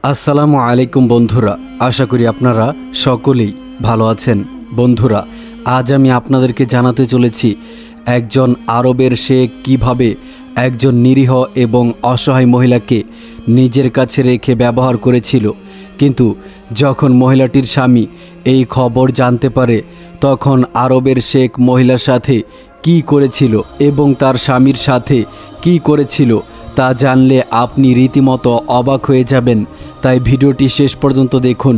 আসসালামু আলাইকুম বন্ধুরা, আশা করি আপনারা সকলেই ভালো আছেন। বন্ধুরা, আজ আমি আপনাদেরকে জানাতে চলেছি একজন আরবের শেখ কিভাবে একজন নিরীহ এবং অসহায় মহিলাকে নিজের কাছে রেখে ব্যবহার করেছিল। কিন্তু যখন মহিলাটির স্বামী এই খবর জানতে পারে, তখন আরবের শেখ মহিলার সাথে কি করেছিল এবং তার স্বামীর সাথে কি করেছিল তা জানলে আপনি রীতিমতো অবাক হয়ে যাবেন। তাই ভিডিওটি শেষ পর্যন্ত দেখুন।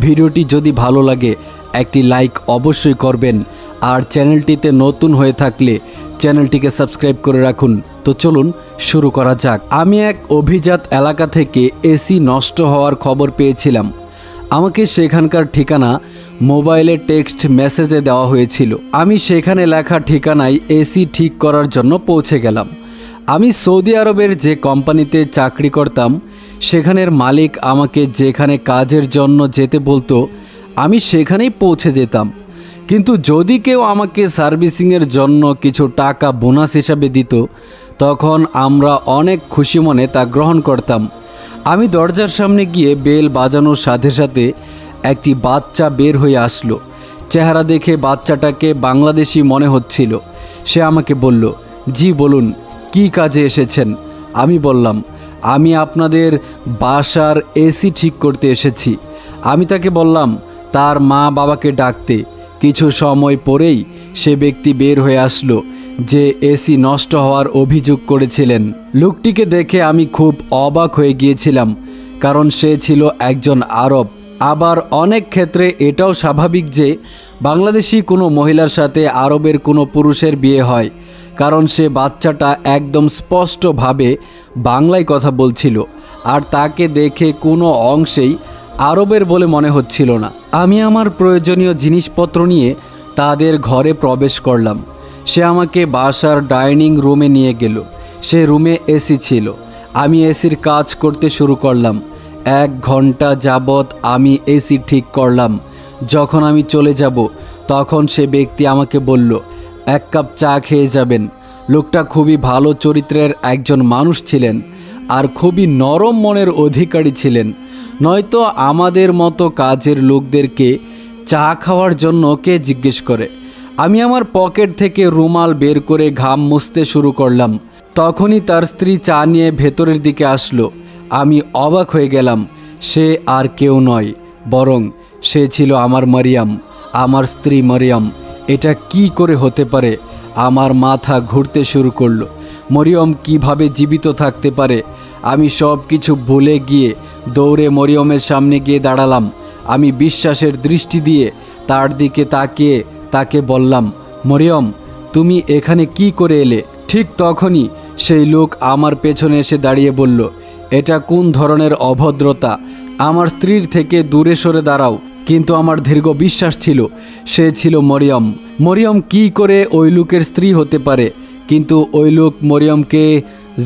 ভিডিওটি যদি ভালো লাগে একটি লাইক অবশ্যই করবেন, আর চ্যানেলটিতে নতুন হয়ে থাকলে চ্যানেলটিকে সাবস্ক্রাইব করে রাখুন। তো চলুন শুরু করা যাক। আমি এক অভিজাত এলাকা থেকে এসি নষ্ট হওয়ার খবর পেয়েছিলাম। আমাকে সেখানকার ঠিকানা মোবাইলে টেক্সট মেসেজে দেওয়া হয়েছিল। আমি সেখানে লেখা ঠিকানায় এসি ঠিক করার জন্য পৌঁছে গেলাম। আমি সৌদি আরবের যে কোম্পানিতে চাকরি করতাম, সেখানের মালিক আমাকে যেখানে কাজের জন্য যেতে বলতো আমি সেখানেই পৌঁছে যেতাম। কিন্তু যদি কেউ আমাকে সার্ভিসিংয়ের জন্য কিছু টাকা বোনাস হিসাবে দিত, তখন আমরা অনেক খুশি মনে তা গ্রহণ করতাম। আমি দরজার সামনে গিয়ে বেল বাজানোর সাথে সাথে একটি বাচ্চা বের হয়ে আসলো। চেহারা দেখে বাচ্চাটাকে বাংলাদেশি মনে হচ্ছিল। সে আমাকে বলল, জি বলুন, কি কাজে এসেছেন? আমি বললাম, আমি আপনাদের বাসার এসি ঠিক করতে এসেছি। আমি তাকে বললাম তার মা বাবাকে ডাকতে। কিছু সময় পরেই সে ব্যক্তি বের হয়ে আসলো যে এসি নষ্ট হওয়ার অভিযোগ করেছিলেন। লোকটিকে দেখে আমি খুব অবাক হয়ে গিয়েছিলাম, কারণ সে ছিল একজন আরব। আবার অনেক ক্ষেত্রে এটাও স্বাভাবিক যে বাংলাদেশি কোনো মহিলার সাথে আরবের কোনো পুরুষের বিয়ে হয়, কারণ সে বাচ্চাটা একদম স্পষ্টভাবে বাংলায় কথা বলছিল, আর তাকে দেখে কোনো অংশেই আরবের বলে মনে হচ্ছিল না। আমি আমার প্রয়োজনীয় জিনিসপত্র নিয়ে তাদের ঘরে প্রবেশ করলাম। সে আমাকে বাসার ডাইনিং রুমে নিয়ে গেল। সে রুমে এসি ছিল। আমি এসির কাজ করতে শুরু করলাম। 1 ঘন্টা যাবৎ আমি এসি ঠিক করলাম। যখন আমি চলে যাব, তখন সে ব্যক্তি আমাকে বলল, 1 কাপ চা খেয়ে যাবেন। লোকটা খুবই ভালো চরিত্রের একজন মানুষ ছিলেন, আর খুবই নরম মনের অধিকারী ছিলেন। নয়তো আমাদের মতো কাজের লোকদেরকে চা খাওয়ার জন্য কে জিজ্ঞেস করে? আমি আমার পকেট থেকে রুমাল বের করে ঘাম মুছতে শুরু করলাম। তখনই তার স্ত্রী চা নিয়ে ভেতরের দিকে আসলো। আমি অবাক হয়ে গেলাম। সে আর কেউ নয়, বরং সে ছিল আমার মরিয়ম, আমার স্ত্রী মরিয়ম। এটা কি করে হতে পারে? আমার মাথা ঘুরতে শুরু করলো। মরিয়ম কিভাবে জীবিত থাকতে পারে? আমি সব কিছু ভুলে গিয়ে দৌড়ে মরিয়মের সামনে গিয়ে দাঁড়ালাম। আমি বিশ্বাসের দৃষ্টি দিয়ে তার দিকে তাকিয়ে তাকে বললাম, মরিয়ম, তুমি এখানে কি করে এলে? ঠিক তখনই সেই লোক আমার পেছনে এসে দাঁড়িয়ে বলল, এটা কোন ধরনের অভদ্রতা? আমার স্ত্রীর থেকে দূরে সরে দাঁড়াও। কিন্তু আমার দীর্ঘ বিশ্বাস ছিল সে ছিল মরিয়ম। মরিয়ম কি করে ওই লোকের স্ত্রী হতে পারে? কিন্তু ওই লোক মরিয়মকে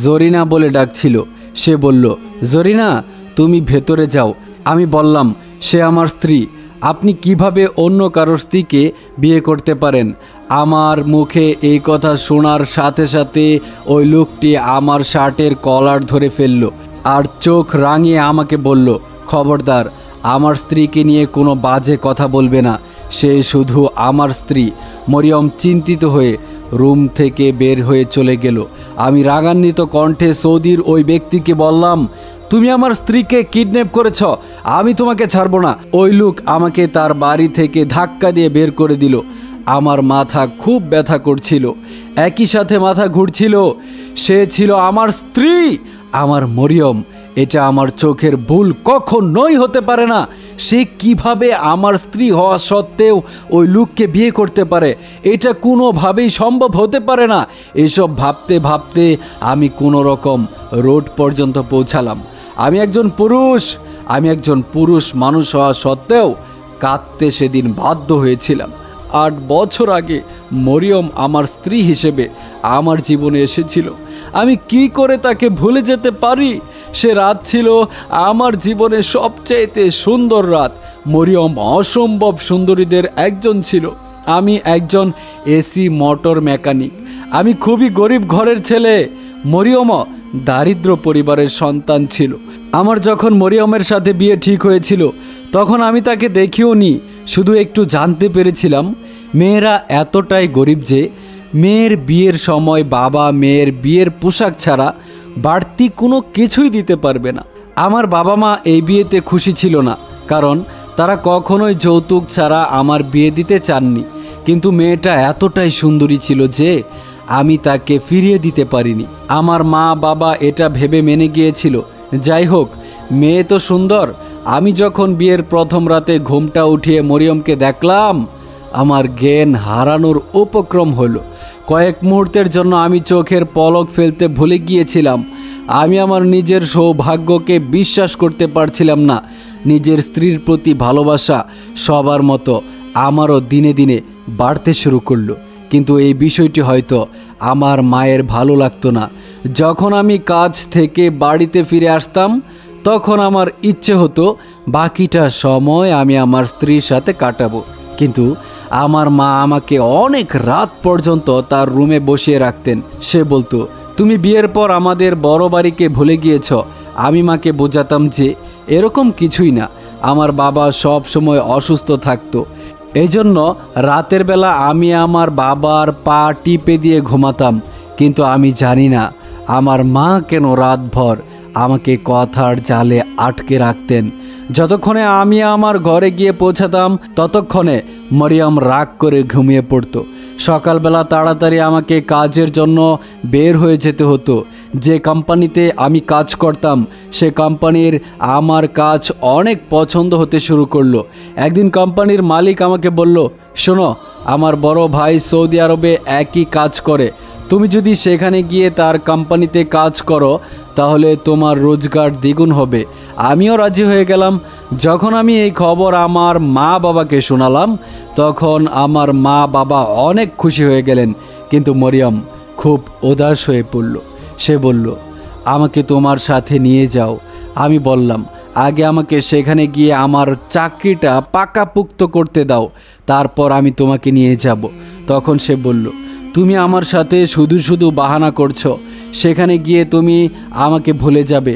জরিনা বলে ডাকছিল। সে বলল, জরিনা, তুমি ভেতরে যাও। আমি বললাম, সে আমার স্ত্রী। আপনি কিভাবে অন্য কারোর স্ত্রীকে বিয়ে করতে পারেন? আমার মুখে এই কথা শোনার সাথে সাথে ওই লোকটি আমার শার্টের কলার ধরে ফেলল আর চোখ রাঙিয়ে আমাকে বলল, খবরদার, আমার স্ত্রীকে নিয়ে কোনো বাজে কথা বলবে না। সে শুধু আমার স্ত্রী। মরিয়ম চিন্তিত হয়ে রুম থেকে বের হয়ে চলে গেল। আমি রাগান্বিত কণ্ঠে সৌদির ওই ব্যক্তিকে বললাম, তুমি আমার স্ত্রীকে কিডন্যাপ করেছ, আমি তোমাকে ছাড়ব না। ওই লোক আমাকে তার বাড়ি থেকে ধাক্কা দিয়ে বের করে দিল। আমার মাথা খুব ব্যথা করছিল, একই সাথে মাথা ঘুরছিল। সে ছিল আমার স্ত্রী, আমার মরিয়ম। এটা আমার চোখের ভুল কখনোই হতে পারে না। সে কিভাবে আমার স্ত্রী হওয়া সত্ত্বেও ওই লোককে বিয়ে করতে পারে? এটা কোনোভাবেই সম্ভব হতে পারে না। এসব ভাবতে ভাবতে আমি কোনো রকম রোড পর্যন্ত পৌঁছালাম। আমি একজন পুরুষ মানুষ হওয়া সত্ত্বেও কাঁদতে সেদিন বাধ্য হয়েছিলাম। 8 বছর আগে মরিয়ম আমার স্ত্রী হিসেবে আমার জীবনে এসেছিল। আমি কি করে তাকে ভুলে যেতে পারি? সে রাত ছিল আমার জীবনে সবচেয়ে সুন্দর রাত। মরিয়ম অসম্ভব সুন্দরীদের একজন ছিল। আমি একজন এসি মোটর মেকানিক। আমি খুবই গরিব ঘরের ছেলে। মরিয়মও দারিদ্র পরিবারের সন্তান ছিল। আমার যখন মরিয়মের সাথে বিয়ে ঠিক হয়েছিল তখন আমি তাকে দেখিও নি, শুধু একটু জানতে পেরেছিলাম মেয়েরা এতটাই গরিব যে মেয়ের বিয়ের সময় বাবা মেয়ের বিয়ের পোশাক ছাড়া বাড়তি কোনো কিছুই দিতে পারবে না। আমার বাবা মা এই বিয়েতে খুশি ছিল না, কারণ তারা কখনোই যৌতুক ছাড়া আমার বিয়ে দিতে চাননি। কিন্তু মেয়েটা এতটাই সুন্দরী ছিল যে আমি তাকে ফিরিয়ে দিতে পারিনি। আমার মা বাবা এটা ভেবে মেনে গিয়েছিল। যাই হোক, মেয়ে তো সুন্দর। আমি যখন বিয়ের প্রথম রাতে ঘুমটা উঠিয়ে মরিয়মকে দেখলাম, আমার জ্ঞান হারানোর উপক্রম হলো। কয়েক মুহূর্তের জন্য আমি চোখের পলক ফেলতে ভুলে গিয়েছিলাম। আমি আমার নিজের সৌভাগ্যকে বিশ্বাস করতে পারছিলাম না। নিজের স্ত্রীর প্রতি ভালোবাসা সবার মতো আমারও দিনে দিনে বাড়তে শুরু করলো। কিন্তু এই বিষয়টি হয়তো আমার মায়ের ভালো লাগতো না। যখন আমি কাজ থেকে বাড়িতে ফিরে আসতাম তখন আমার ইচ্ছে হতো বাকিটা সময় আমি আমার স্ত্রীর সাথে কাটাবো। কিন্তু আমার মা আমাকে অনেক রাত পর্যন্ত তার রুমে বসিয়ে রাখতেন। সে বলতো, তুমি বিয়ের পর আমাদের বড় বাড়িকে ভুলে গিয়েছ। আমি মাকে বোঝাতাম যে এরকম কিছুই না। আমার বাবা সব সময় অসুস্থ থাকতো, এজন্য রাতের বেলা আমি আমার বাবার পা টিপে দিয়ে ঘুমাতাম। কিন্তু আমি জানি না আমার মা কেন রাতভর আমাকে কথার জালে আটকে রাখতেন। যতক্ষণে আমি আমার ঘরে গিয়ে পৌঁছাতাম ততক্ষণে মরিয়ম রাগ করে ঘুমিয়ে পড়তো। সকালবেলা তাড়াতাড়ি আমাকে কাজের জন্য বের হয়ে যেতে হতো। যে কোম্পানিতে আমি কাজ করতাম সে কোম্পানির আমার কাজ অনেক পছন্দ হতে শুরু করলো। একদিন কোম্পানির মালিক আমাকে বলল, শোনো, আমার বড় ভাই সৌদি আরবে একই কাজ করে। তুমি যদি সেখানে গিয়ে তার কোম্পানিতে কাজ করো তাহলে তোমার রোজগার দ্বিগুণ হবে। আমিও রাজি হয়ে গেলাম। যখন আমি এই খবর আমার মা বাবাকে শোনালাম তখন আমার মা বাবা অনেক খুশি হয়ে গেলেন। কিন্তু মরিয়ম খুব উদাস হয়ে পড়ল। সে বলল, আমাকে তোমার সাথে নিয়ে যাও। আমি বললাম, আগে আমাকে সেখানে গিয়ে আমার চাকরিটা পাকাপোক্ত করতে দাও, তারপর আমি তোমাকে নিয়ে যাব। তখন সে বলল, তুমি আমার সাথে শুধু শুধু বাহানা করছো। সেখানে গিয়ে তুমি আমাকে ভুলে যাবে,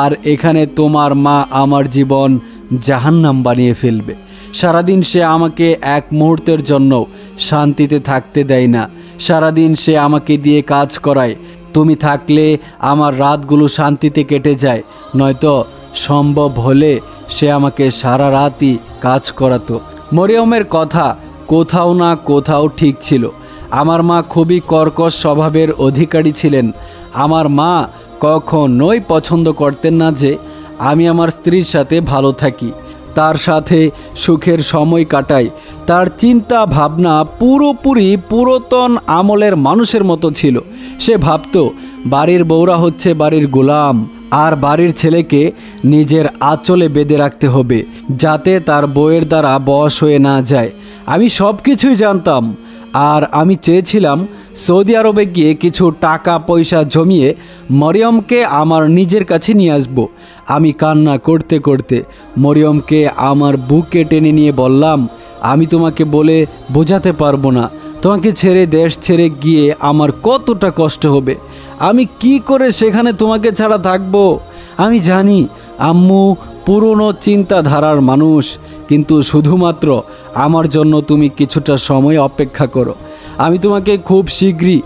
আর এখানে তোমার মা আমার জীবন জাহান্নাম বানিয়ে ফেলবে। সারাদিন সে আমাকে এক মুহূর্তের জন্য শান্তিতে থাকতে দেয় না। সারাদিন সে আমাকে দিয়ে কাজ করায়। তুমি থাকলে আমার রাতগুলো শান্তিতে কেটে যায়, নয়তো সম্ভব হলে সে আমাকে সারা রাতই কাজ করাতো। মরিয়মের কথা কোথাও না কোথাও ঠিক ছিল। আমার মা খুবই কর্কশ স্বভাবের অধিকারী ছিলেন। আমার মা কখনোই পছন্দ করতেন না যে আমি আমার স্ত্রীর সাথে ভালো থাকি, তার সাথে সুখের সময় কাটাই। তার চিন্তা ভাবনা পুরোপুরি পুরাতন আমলের মানুষের মতো ছিল। সে ভাবতো বাড়ির বউরা হচ্ছে বাড়ির গোলাম, আর বাড়ির ছেলেকে নিজের আঁচলে বেঁধে রাখতে হবে যাতে তার বউয়ের দ্বারা বশ হয়ে না যায়। আমি সব কিছুই জানতাম, আর আমি চেয়েছিলাম সৌদি আরবে গিয়ে কিছু টাকা পয়সা জমিয়ে মরিয়মকে আমার নিজের কাছে নিয়ে আসব। আমি কান্না করতে করতে মরিয়মকে আমার বুকে টেনে নিয়ে বললাম, আমি তোমাকে বলে বোঝাতে পারবো না। তোমাকে ছেড়ে দেশ ছেড়ে গিয়ে আমার কতটা কষ্ট হবে। আমি কি করে সেখানে তোমাকে ছাড়া থাকবো? আমি জানি আম্মু পুরনো চিন্তাধারার মানুষ, কিন্তু শুধুমাত্র আমার জন্য তুমি কিছুটা সময় অপেক্ষা করো। আমি তোমাকে খুব শীঘ্রই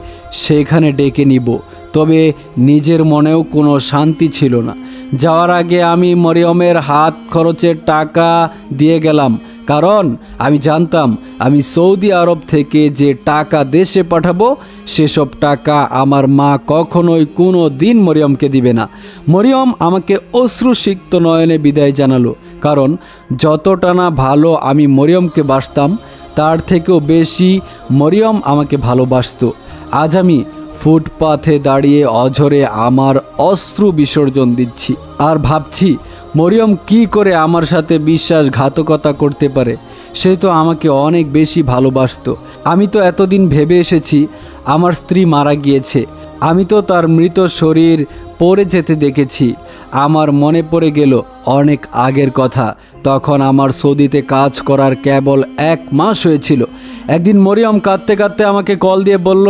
সেখানে ডেকে নিব। তবে নিজের মনেও কোনো শান্তি ছিল না। যাওয়ার আগে আমি মরিয়মের হাত খরচের টাকা দিয়ে গেলাম, কারণ আমি জানতাম আমি সৌদি আরব থেকে যে টাকা দেশে পাঠাবো সেসব টাকা আমার মা কখনোই কোনো দিন মরিয়মকে দিবে না। মরিয়ম আমাকে অশ্রুসিক্ত নয়নে বিদায় জানালো, কারণ যতটা না ভালো আমি মরিয়মকে বাসতাম তার থেকেও বেশি মরিয়ম আমাকে ভালোবাসতো। আজ আমি ফুটপাথে দাঁড়িয়ে অঝরে আমার অশ্রু বিসর্জন দিচ্ছি আর ভাবছি মরিয়ম কি করে আমার সাথে বিশ্বাসঘাতকতা করতে পারে। সে তো আমাকে অনেক বেশি ভালোবাসতো। আমি তো এতদিন ভেবে এসেছি আমার স্ত্রী মারা গিয়েছে, আমি তো তার মৃত শরীর পড়ে যেতে দেখেছি। আমার মনে পড়ে গেল অনেক আগের কথা। তখন আমার সৌদিতে কাজ করার কেবল 1 মাস হয়েছিল। একদিন মরিয়ম কাঁদতে কাঁদতে আমাকে কল দিয়ে বলল,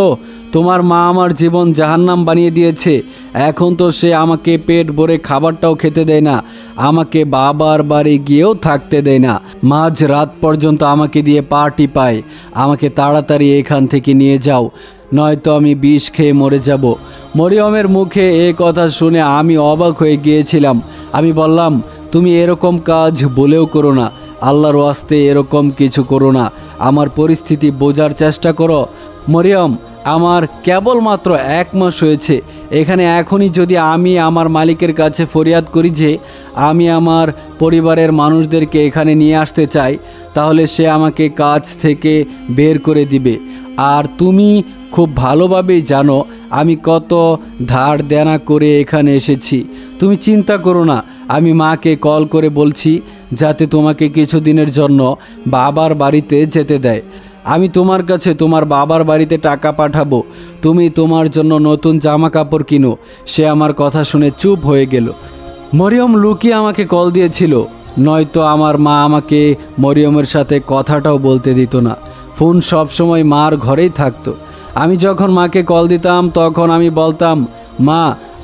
তোমার মা আমার জীবন জাহান্নাম বানিয়ে দিয়েছে। এখন তো সে আমাকে পেট ভরে খাবারটাও খেতে দেয় না, আমাকে বাবার বাড়ি গিয়েও থাকতে দেয় না, মাঝ রাত পর্যন্ত আমাকে দিয়ে পা টিপায়। আমাকে তাড়াতাড়ি এখান থেকে নিয়ে যাও, নয়তো আমি বিষ খেয়ে মরে যাব। মরিয়মের মুখে এ কথা শুনে আমি অবাক হয়ে গিয়েছিলাম। আমি বললাম, তুমি এরকম কাজ বলেও করো না, আল্লাহর ওয়াস্তে এরকম কিছু করো না, আমার পরিস্থিতি বোঝার চেষ্টা করো। মরিয়ম, আমার কেবলমাত্র 1 মাস হয়েছে এখানে। এখনই যদি আমি আমার মালিকের কাছে ফরিয়াদ করি যে আমি আমার পরিবারের মানুষদেরকে এখানে নিয়ে আসতে চাই, তাহলে সে আমাকে কাজ থেকে বের করে দিবে। আর তুমি খুব ভালোভাবেই জানো আমি কত ধার দেনা করে এখানে এসেছি। তুমি চিন্তা করো না, আমি মাকে কল করে বলছি যাতে তোমাকে কিছুদিনের জন্য বাবার বাড়িতে যেতে দেয়। আমি তোমার কাছে তোমার বাবার বাড়িতে টাকা পাঠাবো, তুমি তোমার জন্য নতুন জামা কাপড় কিনো। সে আমার কথা শুনে চুপ হয়ে গেল। মরিয়ম লুকিয়ে আমাকে কল দিয়েছিল, নয়তো আমার মা আমাকে মরিয়মের সাথে কথাটাও বলতে দিত না। ফোন সবসময় মার ঘরেই থাকতো। আমি যখন মাকে কল দিতাম তখন আমি বলতাম, মা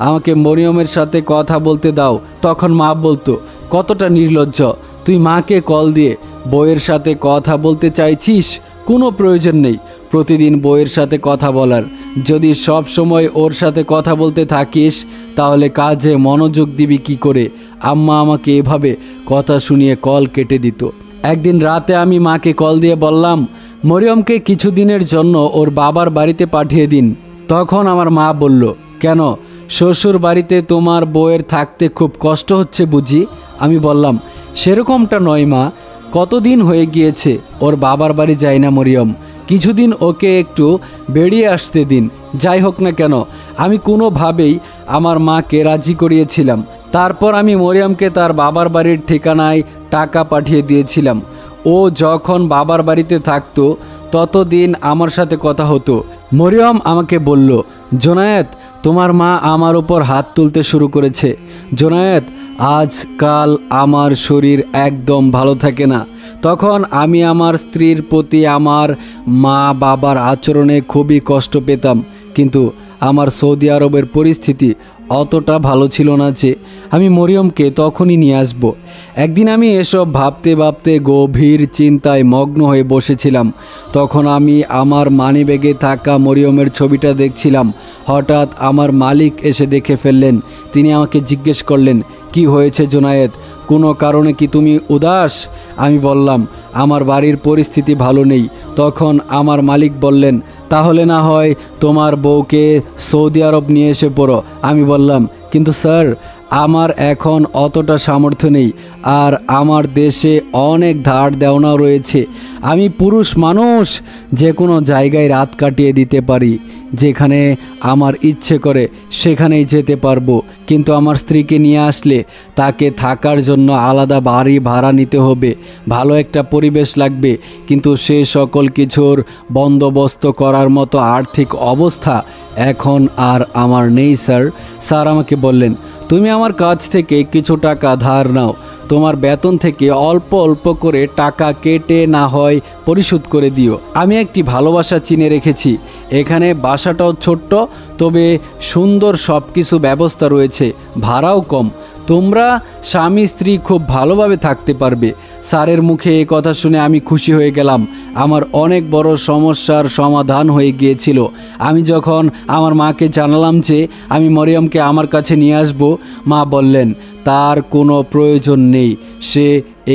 আমাকে মরিয়মের সাথে কথা বলতে দাও। তখন মা বলতো, কতটা নির্লজ্জ, তুই মাকে কল দিয়ে বউয়ের সাথে কথা বলতে চাইছিস? কোনো প্রয়োজন নেই প্রতিদিন বউয়ের সাথে কথা বলার। যদি সব সময় ওর সাথে কথা বলতে থাকিস তাহলে কাজে মনোযোগ দিবি কি করে? আম্মা আমাকে এভাবে কথা শুনিয়ে কল কেটে দিত। একদিন রাতে আমি মাকে কল দিয়ে বললাম, মরিয়মকে কিছুদিনের জন্য ওর বাবার বাড়িতে পাঠিয়ে দিন। তখন আমার মা বলল, কেন, শ্বশুর বাড়িতে তোমার বউয়ের থাকতে খুব কষ্ট হচ্ছে বুঝি? আমি বললাম, সেরকমটা নয় মা, কতদিন হয়ে গিয়েছে ওর বাবার বাড়ি যায় না মরিয়ম, কিছুদিন ওকে একটু বেরিয়ে আসতে দিন। যাই হোক না কেন, আমি কোনোভাবেই আমার মাকে রাজি করিয়েছিলাম। তারপর আমি মরিয়মকে তার বাবার বাড়ির ঠিকানায় টাকা পাঠিয়ে দিয়েছিলাম। ও যখন বাবার বাড়িতে থাকতো ততদিন আমার সাথে কথা হতো। মরিয়ম আমাকে বলল, জোনায়েত, তোমার মা আমার উপর হাত তুলতে শুরু করেছে। জোনায়েত, আজকাল আমার শরীর একদম ভালো থাকে না। তখন আমি আমার স্ত্রীর প্রতি আমার মা বাবার আচরণে খুবই কষ্ট পেতাম, কিন্তু আমার সৌদি আরবের পরিস্থিতি অতটা ভালো ছিল না যে আমি মরিয়মকে তখনই নিয়ে আসব। একদিন আমি এসব ভাবতে ভাবতে গভীর চিন্তায় মগ্ন হয়ে বসেছিলাম। তখন আমি আমার মানিব্যাগে থাকা মরিয়মের ছবিটা দেখছিলাম। হঠাৎ আমার মালিক এসে দেখে ফেললেন। তিনি আমাকে জিজ্ঞেস করলেন, কি হয়েছে জোনায়েত, কোনো কারণে কি তুমি উদাস? আমি বললাম, আমার বাড়ির পরিস্থিতি ভালো নেই। তখন আমার মালিক বললেন, তাহলে না হয় তোমার বউকে সৌদি আরব নিয়ে এসে পড়ো। আমি বললাম, কিন্তু স্যার, আমার এখন অতটা সামর্থ্য নেই, আর আমার দেশে অনেক ধার দেওয়াও রয়েছে। আমি পুরুষ মানুষ, যে কোনো জায়গায় রাত কাটিয়ে দিতে পারি, যেখানে আমার ইচ্ছে করে সেখানেই যেতে পারবো। কিন্তু আমার স্ত্রীকে নিয়ে আসলে তাকে থাকার জন্য আলাদা বাড়ি ভাড়া নিতে হবে, ভালো একটা পরিবেশ লাগবে। কিন্তু সে সকল কিছুর বন্দোবস্ত করার মতো আর্থিক অবস্থা এখন আর আমার নেই স্যার। স্যার আমাকে বললেন, তুমি আমার কাছ থেকে কিছু টাকা ধার নাও, তোমার বেতন থেকে অল্প অল্প করে টাকা কেটে না হয় পরিশোধ করে দিও। আমি একটি ভালোবাসা চিনে রেখেছি। এখানে বাসাটাও ছোট্ট, তবে সুন্দর সব কিছু ব্যবস্থা রয়েছে, ভাড়াও কম। তোমরা স্বামী স্ত্রী খুব ভালোভাবে থাকতে পারবে। স্যারের মুখে এই কথা শুনে আমি খুশি হয়ে গেলাম। আমার অনেক বড় সমস্যার সমাধান হয়ে গিয়েছিল। আমি যখন আমার মাকে জানালাম যে আমি মরিয়মকে আমার কাছে নিয়ে আসব, মা বললেন তার কোনো প্রয়োজন নেই, সে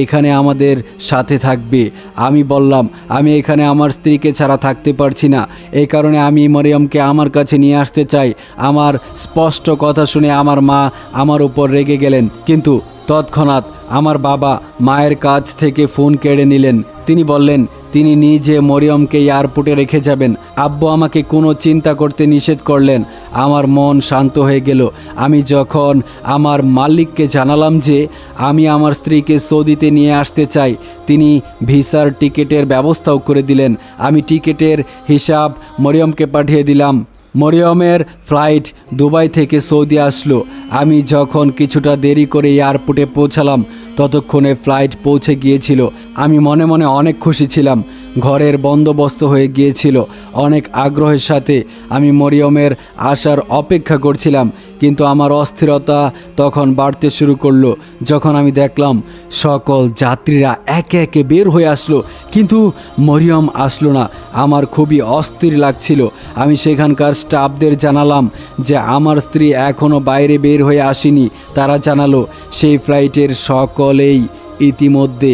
এখানে আমাদের সাথে থাকবে। আমি বললাম, আমি এখানে আমার স্ত্রীকে ছাড়া থাকতে পারছি না, এই কারণে আমি মরিয়মকে আমার কাছে নিয়ে আসতে চাই। আমার স্পষ্ট কথা শুনে আমার মা আমার উপর রেগে গেলেন, কিন্তু তৎক্ষণাৎ আমার বাবা মায়ের কাছ থেকে ফোন কেড়ে নিলেন। তিনি বললেন তিনি নিজে মরিয়মকে এয়ারপোর্টে রেখে যাবেন। আব্বু আমাকে কোনো চিন্তা করতে নিষেধ করলেন। আমার মন শান্ত হয়ে গেল। আমি যখন আমার মালিককে জানালাম যে আমি আমার স্ত্রীকে সৌদিতে নিয়ে আসতে চাই, তিনি ভিসার টিকিটের ব্যবস্থাও করে দিলেন। আমি টিকিটের হিসাব মরিয়মকে পাঠিয়ে দিলাম। মরিয়মের ফ্লাইট দুবাই থেকে সৌদি আসলো। আমি যখন কিছুটা দেরি করে এয়ারপোর্টে পৌঁছালাম ততক্ষণে ফ্লাইট পৌঁছে গিয়েছিল। আমি মনে মনে অনেক খুশি ছিলাম। ঘরের বন্দোবস্ত হয়ে গিয়েছিল। অনেক আগ্রহের সাথে আমি মরিয়মের আসার অপেক্ষা করছিলাম, কিন্তু আমার অস্থিরতা তখন বাড়তে শুরু করলো যখন আমি দেখলাম সকল যাত্রীরা একে একে বের হয়ে আসলো, কিন্তু মরিয়ম আসলো না। আমার খুবই অস্থির লাগছিল। আমি সেখানকার স্টাফদের জানালাম যে আমার স্ত্রী এখনও বাইরে বের হয়ে আসেনি। তারা জানালো সেই ফ্লাইটের সকলেই ইতিমধ্যে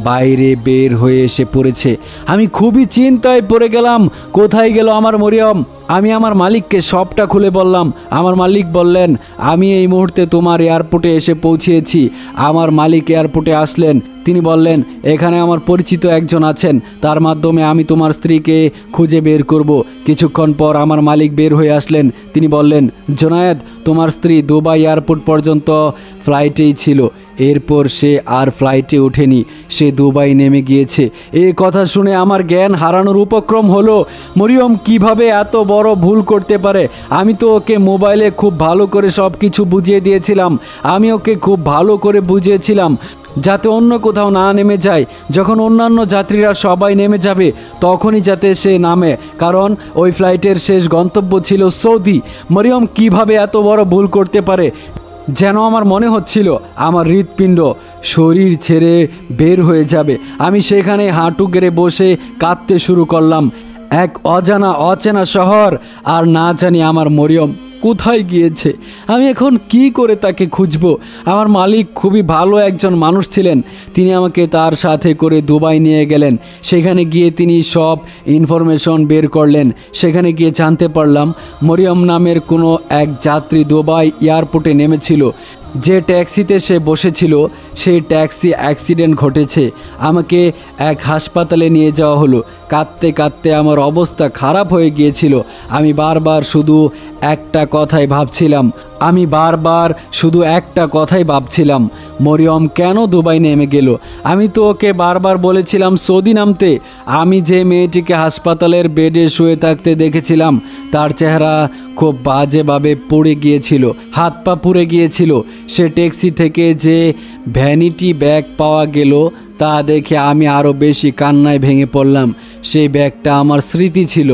বাইরে বের হয়ে এসে পড়েছে। আমি খুবই চিন্তায় পড়ে গেলাম, কোথায় গেল আমার মরিয়ম। আমি আমার মালিককে সবটা খুলে বললাম। আমার মালিক বললেন, আমি এই মুহূর্তে তোমার এয়ারপোর্টে এসে পৌঁছেছি। আমার মালিক এয়ারপোর্টে আসলেন। তিনি বললেন, এখানে আমার পরিচিত একজন আছেন, তার মাধ্যমে আমি তোমার স্ত্রীকে খুঁজে বের করব। কিছুক্ষণ পর আমার মালিক বের হয়ে আসলেন। তিনি বললেন, জোনায়েদ, তোমার স্ত্রী দুবাই এয়ারপোর্ট পর্যন্ত ফ্লাইটেই ছিল। এরপর সে আর ফ্লাইটে ওঠেনি, সে দুবাই নেমে গিয়েছে। এই কথা শুনে আমার জ্ঞান হারানোর উপক্রম হলো। মরিয়ম কিভাবে এত বড় ভুল করতে পারে? আমি তো ওকে মোবাইলে খুব ভালো করে সব কিছু বুঝিয়ে দিয়েছিলাম। আমি ওকে খুব ভালো করে বুঝিয়েছিলাম যাতে অন্য কোথাও না নেমে যায়। যখন অন্যান্য যাত্রীরা সবাই নেমে যাবে তখনই যাতে সে নামে, কারণ ওই ফ্লাইটের শেষ গন্তব্য ছিল সৌদি। মরিয়ম কিভাবে এত বড় ভুল করতে পারে? যেন আমার মনে হচ্ছিল আমার হৃৎপিণ্ড শরীর ছেড়ে বের হয়ে যাবে। আমি সেখানে হাঁটু গেড়ে বসে কাঁদতে শুরু করলাম। এক অচেনা শহর, আর না জানি আমার মরিয়ম কোথায় গিয়েছে। আমি এখন কি করে তাকে খুঁজব? আমার মালিক খুবই ভালো একজন মানুষ ছিলেন। তিনি আমাকে তার সাথে করে দুবাই নিয়ে গেলেন। সেখানে গিয়ে তিনি সব ইনফরমেশন বের করলেন। সেখানে গিয়ে জানতে পারলাম মরিয়ম নামের কোনো এক যাত্রী দুবাই এয়ারপোর্টে নেমেছিল। যে ট্যাক্সিতে সে বসেছিল সেই ট্যাক্সি অ্যাক্সিডেন্ট ঘটেছে। আমাকে এক হাসপাতালে নিয়ে যাওয়া হলো। কাঁদতে কাঁদতে আমার অবস্থা খারাপ হয়ে গিয়েছিল। আমি বারবার শুধু একটা কথাই ভাবছিলাম, মরিয়ম কেন দুবাই নেমে গেল? আমি তো ওকে বারবার বলেছিলাম সৌদি নামতে। আমি যে মেয়েটিকে হাসপাতালের বেডে শুয়ে থাকতে দেখেছিলাম তার চেহারা খুব বাজেভাবে পুড়ে গিয়েছিল, হাত পা পুড়ে গিয়েছিল। সে ট্যাক্সি থেকে যে ভ্যানিটি ব্যাগ পাওয়া গেল তা দেখে আমি আরও বেশি কান্নায় ভেঙে পড়লাম। সেই ব্যাগটা আমার স্মৃতি ছিল।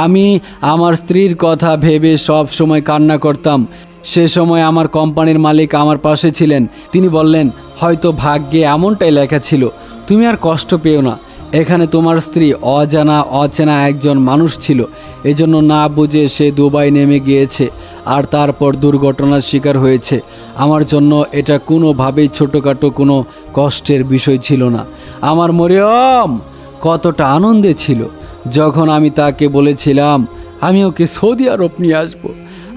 আমি আমার স্ত্রীর কথা ভেবে সব সময় কান্না করতাম। সে সময় আমার কোম্পানির মালিক আমার পাশে ছিলেন। তিনি বললেন, হয়তো ভাগ্যে এমনটাই লেখা ছিল, তুমি আর কষ্ট পেও না। এখানে তোমার স্ত্রী অচেনা একজন মানুষ ছিল, এজন্য না বুঝে সে দুবাই নেমে গিয়েছে আর তারপর দুর্ঘটনার শিকার হয়েছে। আমার জন্য এটা কোনোভাবেই ছোটোখাটো কোনো কষ্টের বিষয় ছিল না। আমার মরিয়ম কতটা আনন্দে ছিল যখন আমি তাকে বলেছিলাম আমি ওকে সৌদি আরব নিয়ে আসবো।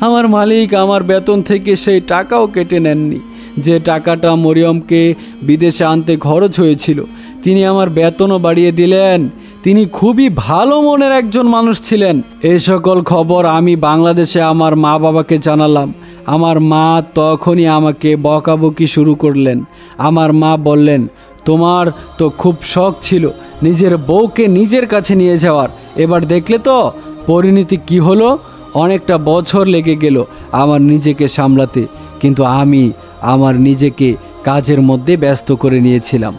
আমার মালিক আমার বেতন থেকে সেই টাকাও কেটে নেননি, যে টাকাটা মরিয়মকে বিদেশে আনতে খরচ হয়েছিল। তিনি আমার বেতনও বাড়িয়ে দিলেন। তিনি খুবই ভালো মনের একজন মানুষ ছিলেন। এই সকল খবর আমি বাংলাদেশে আমার মা বাবাকে জানালাম। আমার মা তখনই আমাকে বকাবকি শুরু করলেন। আমার মা বললেন, তোমার তো খুব শখ ছিল নিজের বউকে নিজের কাছে নিয়ে যাওয়ার, এবার দেখলে তো পরিণতি কি হলো। অনেকটা বছর লেগে গেল আমার নিজেকে সামলাতে, কিন্তু আমি আমার নিজেকে কাজের মধ্যে ব্যস্ত করে নিয়েছিলাম।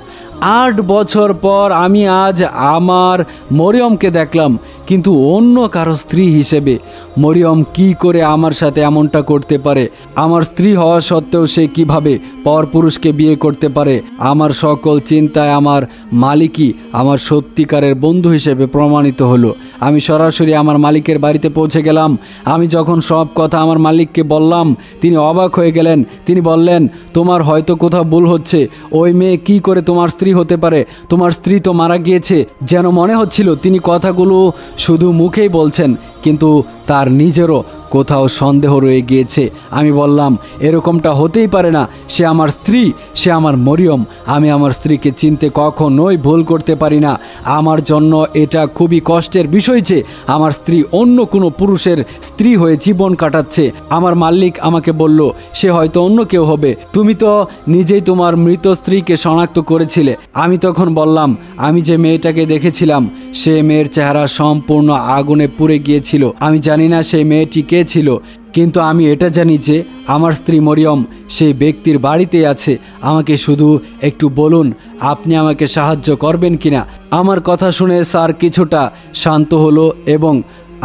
8 বছর পর আমি আজ আমার মরিয়মকে দেখলাম, কিন্তু অন্য কারো স্ত্রী হিসেবে। মরিয়ম কি করে আমার সাথে এমনটা করতে পারে? আমার স্ত্রী হওয়া সত্ত্বেও সে কিভাবে পরপুরুষকে বিয়ে করতে পারে? আমার সকল চিন্তায় আমার মালিকই আমার সত্যিকারের বন্ধু হিসেবে প্রমাণিত হলো। আমি সরাসরি আমার মালিকের বাড়িতে পৌঁছে গেলাম। আমি যখন সব কথা আমার মালিককে বললাম তিনি অবাক হয়ে গেলেন। তিনি বললেন, তোমার হয়তো কোথাও ভুল হচ্ছে। ওই মেয়ে কি করে তোমার স্ত্রী হতে পারে? তোমার স্ত্রী তো মারা গিয়েছে। যেন মনে হচ্ছিল তিনি কথাগুলো শুধু মুখেই বলছেন, কিন্তু তার নিজেরও কোথাও সন্দেহ রয়ে গিয়েছে। আমি বললাম, এরকমটা হতেই পারে না, সে আমার স্ত্রী, সে আমার মরিয়ম। আমি আমার স্ত্রীকে চিনতে কখনোই ভুল করতে পারি না। আমার জন্য এটা খুবই কষ্টের বিষয় যে আমার স্ত্রী অন্য কোনো পুরুষের স্ত্রী হয়ে জীবন কাটাচ্ছে। আমার মালিক আমাকে বলল, সে হয়তো অন্য কেউ হবে। তুমি তো নিজেই তোমার মৃত স্ত্রীকে শনাক্ত করেছিলে। আমি তখন বললাম, আমি যে মেয়েটাকে দেখেছিলাম সে মেয়ের চেহারা সম্পূর্ণ আগুনে পুড়ে গিয়েছিল। ছিল। আমি জানি না সেই মেয়েটি কে ছিল, কিন্তু আমি এটা জানি যে আমার স্ত্রী মরিয়ম সেই ব্যক্তির বাড়িতেই আছে। আমাকে শুধু একটু বলুন আপনি আমাকে সাহায্য করবেন কিনা। আমার কথা শুনে স্যার কিছুটা শান্ত হলো এবং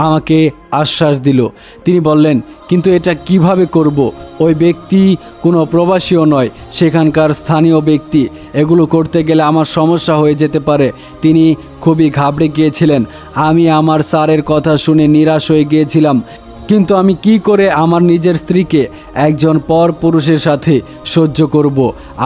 আমাকে আশ্বাস দিল। তিনি বললেন, কিন্তু এটা কিভাবে করব? ওই ব্যক্তি কোনো প্রবাসীও নয়, সেখানকার স্থানীয় ব্যক্তি। এগুলো করতে গেলে আমার সমস্যা হয়ে যেতে পারে। তিনি খুবই ঘাবড়ে গিয়েছিলেন। আমি আমার স্যারের কথা শুনে নিরাশ হয়ে গিয়েছিলাম। কিন্তু আমি কি করে আমার নিজের স্ত্রীকে একজন পর পুরুষের সাথে সহ্য করব?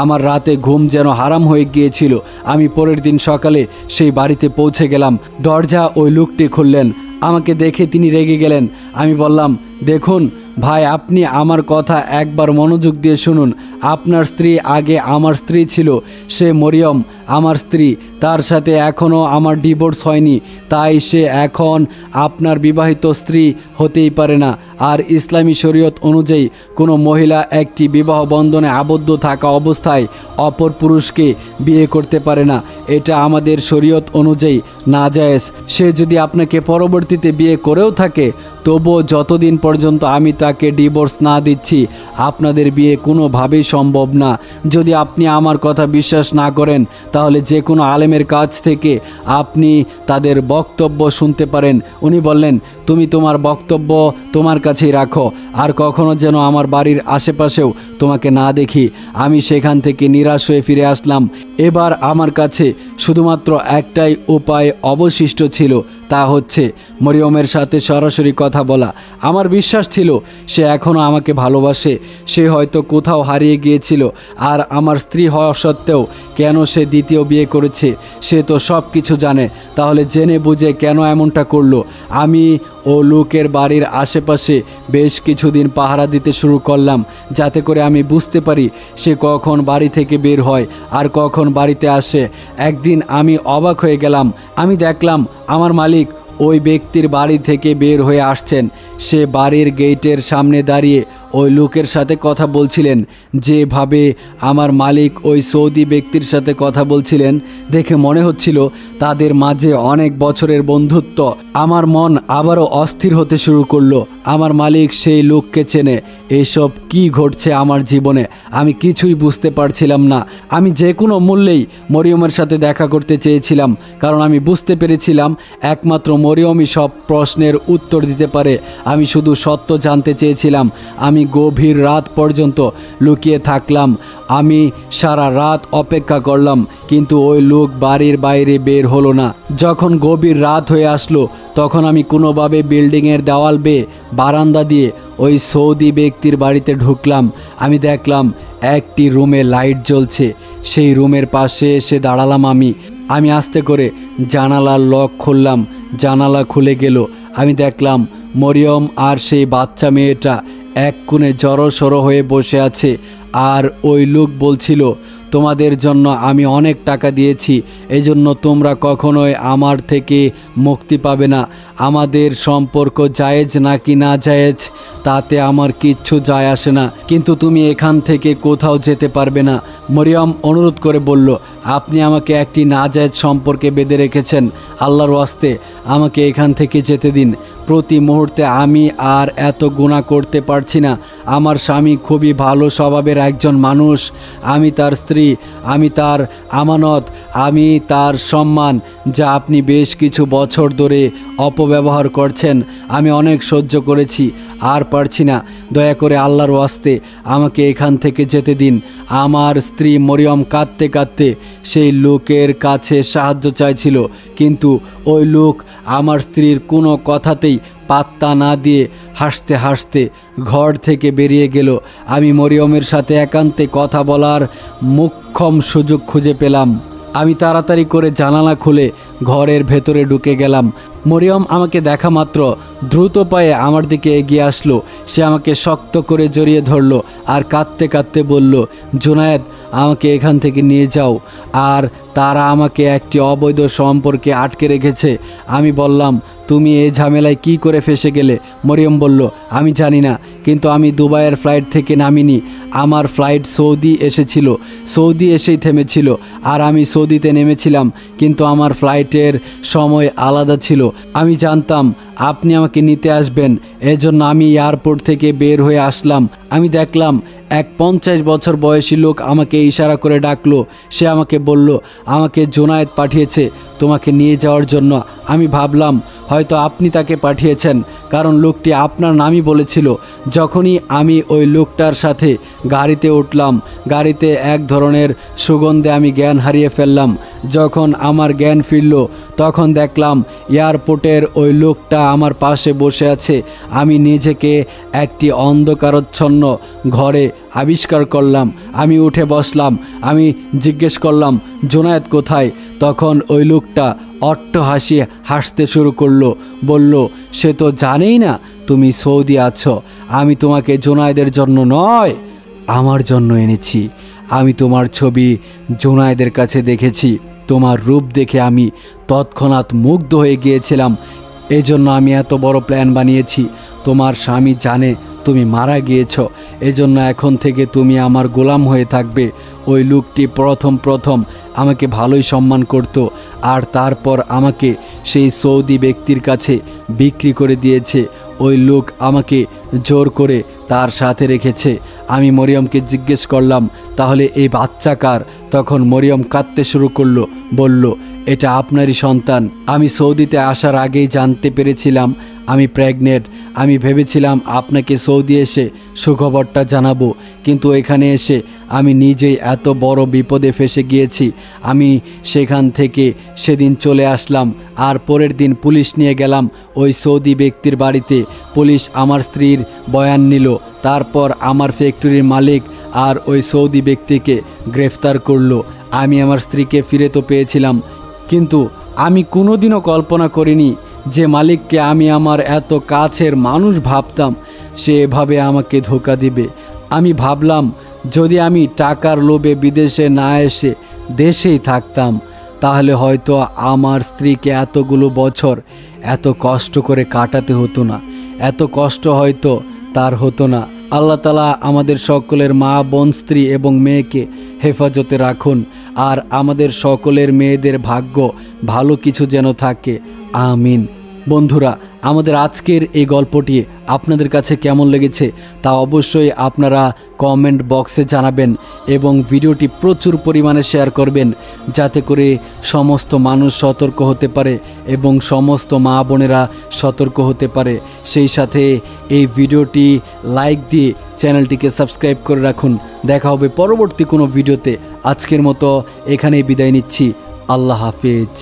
আমার রাতে ঘুম যেন হারাম হয়ে গিয়েছিল। আমি পরের দিন সকালে সেই বাড়িতে পৌঁছে গেলাম। দরজা ওই লোকটি খুললেন। আমাকে দেখে তিনি রেগে গেলেন। আমি বললাম, দেখুন ভাই, আপনি আমার কথা একবার মনোযোগ দিয়ে শুনুন। আপনার স্ত্রী আগে আমার স্ত্রী ছিল। সে মরিয়ম আমার স্ত্রী। তার সাথে এখনও আমার ডিভোর্স হয়নি, তাই সে এখন আপনার বিবাহিত স্ত্রী হতেই পারে না। আর ইসলামী শরীয়ত অনুযায়ী কোনো মহিলা একটি বিবাহ বন্ধনে আবদ্ধ থাকা অবস্থায় অপর পুরুষকে বিয়ে করতে পারে না। এটা আমাদের শরীয়ত অনুযায়ী নাজায়েজ। সে যদি আপনাকে পরবর্তীতে বিয়ে করেও থাকে, তবুও যতদিন পর্যন্ত আমি তাকে ডিভোর্স না দিচ্ছি আপনাদের বিয়ে কোনোভাবেই সম্ভব না। যদি আপনি আমার কথা বিশ্বাস না করেন, তাহলে যে কোনো আলেমের কাছ থেকে আপনি তাদের বক্তব্য শুনতে পারেন। উনি বললেন, তুমি তোমার বক্তব্য তোমার কাছেই রাখো, আর কখনো যেন আমার বাড়ির আশেপাশেও তোমাকে না দেখি। আমি সেখান থেকে নিরাশ হয়ে ফিরে আসলাম। এবার আমার কাছে শুধুমাত্র একটাই উপায় অবশিষ্ট ছিল, তা হচ্ছে মরিয়মের সাথে সরাসরি কথা বলা। আমার বিশ্বাস ছিল সে এখনও আমাকে ভালোবাসে। সে হয়তো কোথাও হারিয়ে গিয়েছিল, আর আমার স্ত্রী হওয়া সত্ত্বেও কেন সে দ্বিতীয় বিয়ে করেছে সে তো সব কিছু জানে। তাহলে জেনে বুঝে কেন এমনটা করলো? আমি ও লোকের বাড়ির আশেপাশে বেশ কিছুদিন পাহারা দিতে শুরু করলাম, যাতে করে আমি বুঝতে পারি সে কখন বাড়ি থেকে বের হয় আর কখন বাড়িতে আসে। একদিন আমি অবাক হয়ে গেলাম। আমি দেখলাম আমার মালিক ওই ব্যক্তির বাড়ি থেকে বের হয়ে আসছেন। সে বাড়ির গেটের সামনে দাঁড়িয়ে ওই লোকের সাথে কথা বলছিলেন। যেভাবে আমার মালিক ওই সৌদি ব্যক্তির সাথে কথা বলছিলেন দেখে মনে হচ্ছিল তাদের মাঝে অনেক বছরের বন্ধুত্ব। আমার মন আবারও অস্থির হতে শুরু করলো। আমার মালিক সেই লোককে চেনে। এসব কি ঘটছে আমার জীবনে আমি কিছুই বুঝতে পারছিলাম না। আমি যে কোনো মূল্যেই মরিয়মের সাথে দেখা করতে চেয়েছিলাম, কারণ আমি বুঝতে পেরেছিলাম একমাত্র মরিয়মই সব প্রশ্নের উত্তর দিতে পারে। আমি শুধু সত্য জানতে চেয়েছিলাম। আমি গভীর রাত পর্যন্ত লুকিয়ে থাকলাম। আমি সারা রাত অপেক্ষা করলাম, কিন্তু ওই লোক বাড়ির বাইরে বের হলো না। যখন গভীর রাত হয়ে আসলো, তখন আমি কোনোভাবে বিল্ডিংয়ের দেওয়াল বেয়ে বারান্দা দিয়ে ওই সৌদি ব্যক্তির বাড়িতে ঢুকলাম। আমি দেখলাম একটি রুমে লাইট জ্বলছে। সেই রুমের পাশে এসে দাঁড়ালাম। আমি আস্তে করে জানালার লক খুললাম। জানালা খুলে গেল। আমি দেখলাম মরিয়ম আর সেই বাচ্চা মেয়েটা এক কোণে জড়সড় হয়ে বসে আছে। আর ওই লোক বলছিল, তোমাদের জন্য আমি অনেক টাকা দিয়েছি, এজন্য তোমরা কখনোই আমার থেকে মুক্তি পাবে না। আমাদের সম্পর্ক জায়েজ নাকি না জায়েজ তাতে আমার কিচ্ছু যায় আসে না, কিন্তু তুমি এখান থেকে কোথাও যেতে পারবে না। মরিয়ম অনুরোধ করে বলল, আপনি আমাকে একটি নাজায়েজ সম্পর্কে বেঁধে রেখেছেন। আল্লাহর ওয়াস্তে আমাকে এখান থেকে যেতে দিন। প্রতি মুহূর্তে আমি আর এত গুনাহ করতে পারছি না। আমার স্বামী খুবই ভালো স্বভাবের একজন মানুষ। আমি তার স্ত্রী, আমি তার আমানত, আমি তার সম্মান, যা আপনি বেশ কিছু বছর ধরে অপব্যবহার করছেন। আমি অনেক সহ্য করেছি, আর পারছি না। দয়া করে আল্লাহর ওয়াস্তে আমাকে এখান থেকে যেতে দিন। আমার স্ত্রী মরিয়ম কাঁদতে কাঁদতে সেই লোকের কাছে সাহায্য চাইছিল, কিন্তু ওই লোক আমার স্ত্রীর কোনো কথাতেই পাত্তা না দিয়ে হাসতে হাসতে ঘর থেকে বেরিয়ে গেল। আমি মরিয়মের সাথে একান্তে কথা বলার মোক্ষম সুযোগ খুঁজে পেলাম। আমি তাড়াতাড়ি করে জানালা খুলে ঘরের ভেতরে ঢুকে গেলাম। মরিয়ম আমাকে দেখা মাত্র দ্রুত পায়ে আমার দিকে এগিয়ে আসলো। সে আমাকে শক্ত করে জড়িয়ে ধরলো আর কাঁদতে কাঁদতে বলল, জুনায়েদ, আমাকে এখান থেকে নিয়ে যাও। আর তারা আমাকে একটি অবৈধ সম্পর্কে আটকে রেখেছে। আমি বললাম, তুমি এই ঝামেলায় কি করে ফেসে গেলে? মরিয়ম বলল, আমি জানি না, কিন্তু আমি দুবাইয়ের ফ্লাইট থেকে নামিনি। আমার ফ্লাইট সৌদি এসেছিল, সৌদি এসেই থেমেছিল, আর আমি সৌদিতে নেমেছিলাম, কিন্তু আমার ফ্লাইটের সময় আলাদা ছিল। আমি জানতাম আপনি আমাকে নিতে আসবেন, এজন্য আমি এয়ারপোর্ট থেকে বের হয়ে আসলাম। আমি দেখলাম এক 50 বছর বয়সী লোক আমাকে ইশারা করে ডাকলো। সে আমাকে বলল আমাকে জোনায়েদ পাঠিয়েছে তোমাকে নিয়ে যাওয়ার জন্য। আমি ভাবলাম হয়তো আপনি তাকে পাঠিয়েছেন, কারণ লোকটি আপনার নামই বলেছিল। যখনই আমি ওই লোকটার সাথে গাড়িতে উঠলাম, গাড়িতে এক ধরনের সুগন্ধে আমি জ্ঞান হারিয়ে ফেললাম। যখন আমার জ্ঞান ফিরল, তখন দেখলাম এয়ারপোর্টের ওই লোকটা আমার পাশে বসে আছে। আমি নিজেকে একটি অন্ধকারাচ্ছন্ন ঘরে আবিষ্কার করলাম। আমি উঠে বসলাম। আমি জিজ্ঞেস করলাম, জোনায়েদ কোথায়? তখন ওই লোকটা অট্টহাসি হাসতে শুরু করলো। বলল, সে তো জানেই না তুমি সৌদি আছো। আমি তোমাকে জোনায়েদের জন্য নয়, আমার জন্য এনেছি। আমি তোমার ছবি জোনায়েদের কাছে দেখেছি। তোমার রূপ দেখে আমি তৎক্ষণাৎ মুগ্ধ হয়ে গিয়েছিলাম। এজন্য আমি এত বড় প্ল্যান বানিয়েছি। তোমার স্বামী জানে তুমি মারা গিয়েছ, এজন্য এখন থেকে তুমি আমার গোলাম হয়ে থাকবে। ওই লোকটি প্রথম আমাকে ভালোই সম্মান করত, আর তারপর আমাকে সেই সৌদি ব্যক্তির কাছে বিক্রি করে দিয়েছে। ওই লোক আমাকে জোর করে তার সাথে রেখেছে। আমি মরিয়মকে জিজ্ঞেস করলাম, তাহলে এই বাচ্চা কার? তখন মরিয়ম কাঁদতে শুরু করলো, বলল, এটা আপনারই সন্তান। আমি সৌদিতে আসার আগেই জানতে পেরেছিলাম আমি প্রেগনেন্ট। আমি ভেবেছিলাম আপনাকে সৌদি এসে সুখবরটা জানাবো, কিন্তু এখানে এসে আমি নিজেই এত বড় বিপদে ফেসে গিয়েছি। আমি সেখান থেকে সেদিন চলে আসলাম, আর পরের দিন পুলিশ নিয়ে গেলাম ওই সৌদি ব্যক্তির বাড়িতে। পুলিশ আমার স্ত্রীর বয়ান নিল। তারপর আমার ফ্যাক্টরির মালিক আর ওই সৌদি ব্যক্তিকে গ্রেফতার করলো। আমি আমার স্ত্রীকে ফিরে তো পেয়েছিলাম, কিন্তু আমি কোনোদিনও কল্পনা করিনি যে মালিককে আমি আমার এত কাছের মানুষ ভাবতাম, সে এভাবে আমাকে ধোঁকা দিবে। আমি ভাবলাম যদি আমি টাকার লোভে বিদেশে না এসে দেশেই থাকতাম, তাহলে হয়তো আমার স্ত্রীকে এতগুলো বছর এত কষ্ট করে কাটাতে হতো না, এত কষ্ট হয়তো তার হতো না। আল্লাহ তাআলা আমাদের সকলের মা, বোন, স্ত্রী এবং মেয়েকে হেফাজতে রাখুন, আর আমাদের সকলের মেয়েদের ভাগ্য ভালো কিছু যেন থাকে, আমিন। বন্ধুরা, আমাদের আজকের এই গল্পটি আপনাদের কাছে কেমন লেগেছে তা অবশ্যই আপনারা কমেন্ট বক্সে জানাবেন, এবং ভিডিওটি প্রচুর পরিমাণে শেয়ার করবেন, যাতে করে সমস্ত মানুষ সতর্ক হতে পারে এবং সমস্ত মা বোনেরা সতর্ক হতে পারে। সেই সাথে এই ভিডিওটি লাইক দিয়ে চ্যানেলটিকে সাবস্ক্রাইব করে রাখুন। দেখা হবে পরবর্তী কোনো ভিডিওতে। আজকের মতো এখানেই বিদায় নিচ্ছি। আল্লাহ হাফেজ।